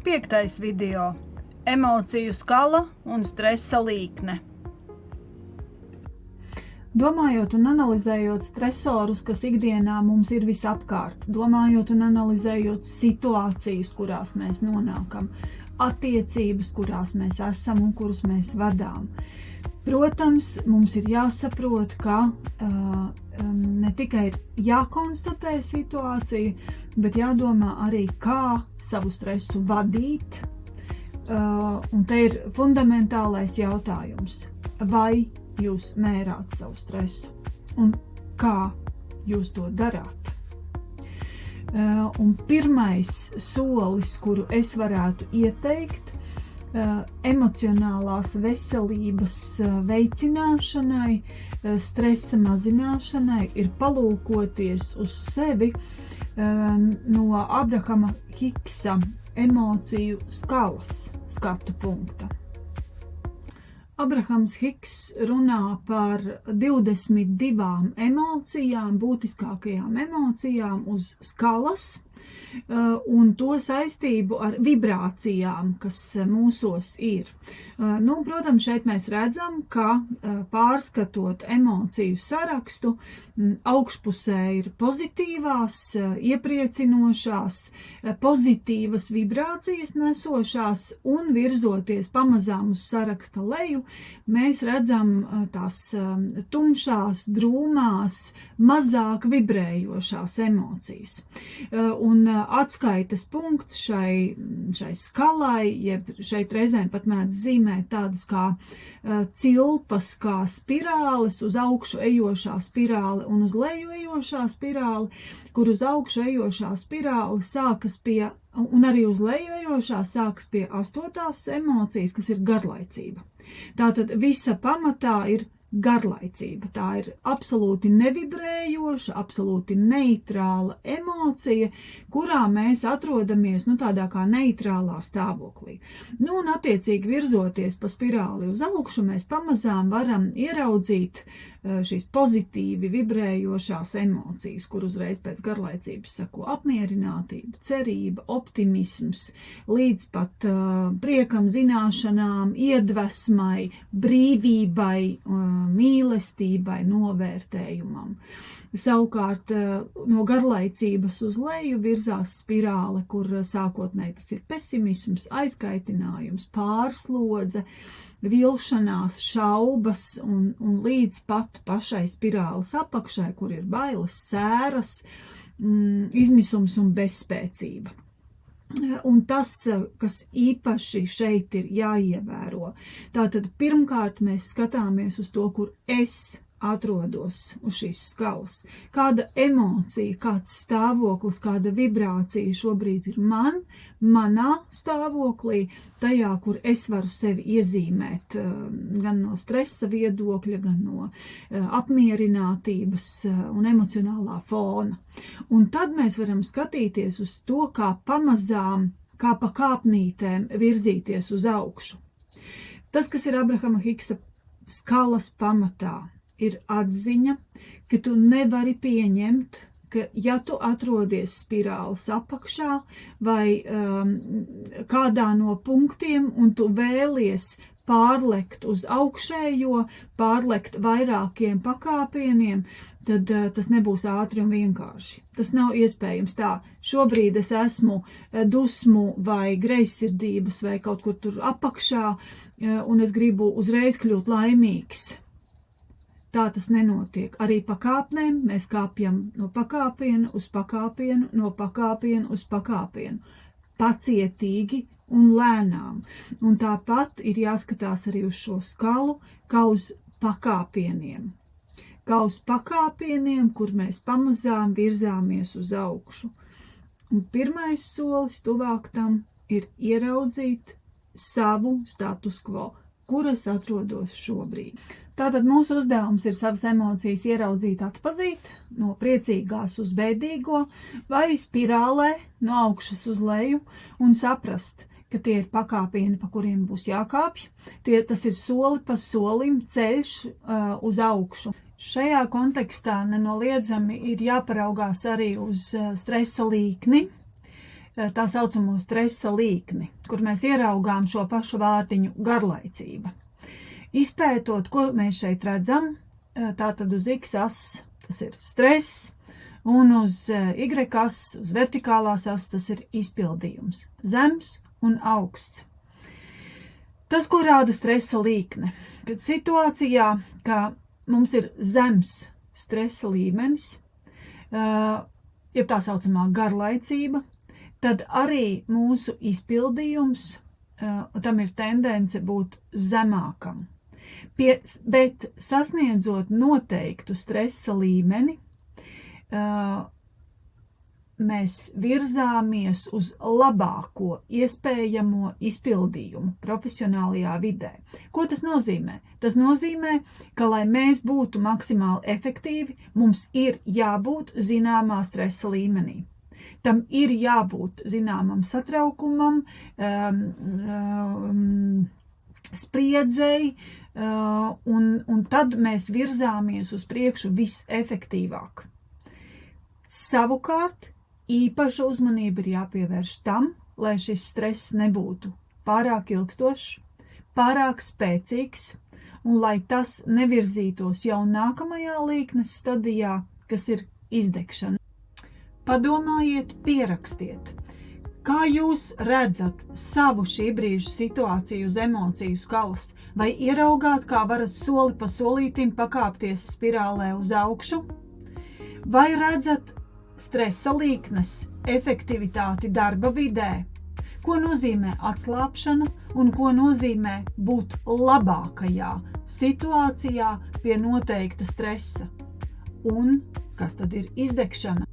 5. video – emociju skala un stresa līkne. Domājot un analizējot stresorus, kas ikdienā mums ir visapkārt, domājot un analizējot situācijas, kurās mēs nonākam, attiecības, kurās mēs esam un kuras mēs vadām. Protams, mums ir jāsaprot, ka ne tikai ir jākonstatē situācija, bet jādomā arī, kā savu stresu vadīt. Un te ir fundamentālais jautājums, vai jūs mērāt savu stresu un kā jūs to darāt. Un pirmais solis, kuru es varētu ieteikt, emocionālās veselības veicināšanai, stresa mazināšanai, ir palūkoties uz sevi no Abrahama Hiksa emociju skalas skatu punkta. Abrahams Hiks runā par 22 emocijām, būtiskākajām emocijām uz skalas un to saistību ar vibrācijām, kas mūsos ir. Protams, šeit mēs redzam, ka pārskatot emociju sarakstu, augšpusē ir pozitīvās, iepriecinošās, pozitīvas vibrācijas nesošās un virzoties pamazām uz saraksta leju, mēs redzam tās tumšās, drūmās, mazāk vibrējošās emocijas. Un atskaites punkts šai skalai, jeb šeit reizēm pat mēdz zīmēt tādas kā cilpas, kā spirāles, uz augšu ejošā spirāle un uz leju ejošā spirāle, kur uz augšu ejošā spirāle sākas pie, un arī uz leju ejošā sākas pie 8. emocijas, kas ir garlaicība. Tātad visa pamatā ir garlaicība. Tā ir absolūti nevibrējoša, absolūti neitrāla emocija, kurā mēs atrodamies tādā kā neitrālā stāvoklī. Un attiecīgi virzoties pa spirāli uz augšu, mēs pamazām varam ieraudzīt šīs pozitīvi vibrējošās emocijas, kur uzreiz pēc garlaicības sako apmierinātība, cerība, optimisms, līdz pat priekam, zināšanām, iedvesmai, brīvībai, mīlestībai, novērtējumam. Savukārt no garlaicības uz leju virzās spirāle, kur sākotnēji tas ir pesimisms, aizkaitinājums, pārslodze, vilšanās, šaubas un līdz pat pašai spirāles apakšai, kur ir bailes, sēras, izmisums un bezspēcība. Un tas, kas īpaši šeit ir jāievēro, tātad pirmkārt mēs skatāmies uz to, kur es atrodos uz šīs skalas. Kāda emocija, kāds stāvoklis, kāda vibrācija šobrīd ir manā stāvoklī, tajā, kur es varu sevi iezīmēt gan no stresa viedokļa, gan no apmierinātības un emocionālā fona. Un tad mēs varam skatīties uz to, kā pamazām, kā pa kāpnītēm virzīties uz augšu. Tas, kas ir Abrahama Hiksa skalas pamatā, ir atziņa, ka tu nevari pieņemt, ka ja tu atrodies spirāles apakšā vai kādā no punktiem un tu vēlies pārlekt uz augšējo, pārlekt vairākiem pakāpieniem, tad tas nebūs ātri un vienkārši. Tas nav iespējams tā. Šobrīd es esmu dusmu vai greizsirdības vai kaut kur tur apakšā un es gribu uzreiz kļūt laimīgs. Tā tas nenotiek. Arī pakāpnēm mēs kāpjam no pakāpiena uz pakāpienu, no pakāpiena uz pakāpienu. Pacietīgi un lēnām. Un tāpat ir jāskatās arī uz šo skalu, kā uz pakāpieniem. Kā uz pakāpieniem, kur mēs pamazām virzāmies uz augšu. Un pirmais solis tuvāk tam ir ieraudzīt savu status quo, kur es atrodos šobrīd. Tātad mūsu uzdevums ir savas emocijas ieraudzīt, atpazīt, no priecīgās uz bēdīgo vai spirālē no augšas uz leju un saprast, ka tie ir pakāpieni, pa kuriem būs jākāpj. Tas ir soli pa solim ceļš uz augšu. Šajā kontekstā nenoliedzami ir jāparaugās arī uz stresa līkni, tā saucamo stresa līkni, kur mēs ieraugām šo pašu vārtiņu garlaicība. Izpētot, ko mēs šeit redzam, tātad uz X-as tas ir stress, un uz Y-as, uz vertikālās as, tas ir izpildījums. Zems un augsts. Tas, ko rāda stresa līkne, kad situācijā, ka mums ir zems stresa līmenis, jeb tā saucamā garlaicība, tad arī mūsu izpildījums, tam ir tendence būt zemākam. Bet sasniedzot noteiktu stresa līmeni, mēs virzāmies uz labāko iespējamo izpildījumu profesionālajā vidē. Ko tas nozīmē? Tas nozīmē, ka, lai mēs būtu maksimāli efektīvi, mums ir jābūt zināmā stresa līmenī. Tam ir jābūt zināmam satraukumam, spriedzei, un tad mēs virzāmies uz priekšu visefektīvāk. Savukārt, īpaša uzmanība ir jāpievērš tam, lai šis stress nebūtu pārāk ilgstošs, pārāk spēcīgs, un lai tas nevirzītos jau nākamajā līknes stadijā, kas ir izdegšana. Padomājiet, pierakstiet, kā jūs redzat savu šī brīža situāciju uz emociju skalas, vai ieraugāt, kā varat soli pa solītim pakāpties spirālē uz augšu, vai redzat stresa līknes efektivitāti darba vidē, ko nozīmē atslābšana un ko nozīmē būt labākajā situācijā pie noteikta stresa, un kas tad ir izdegšana.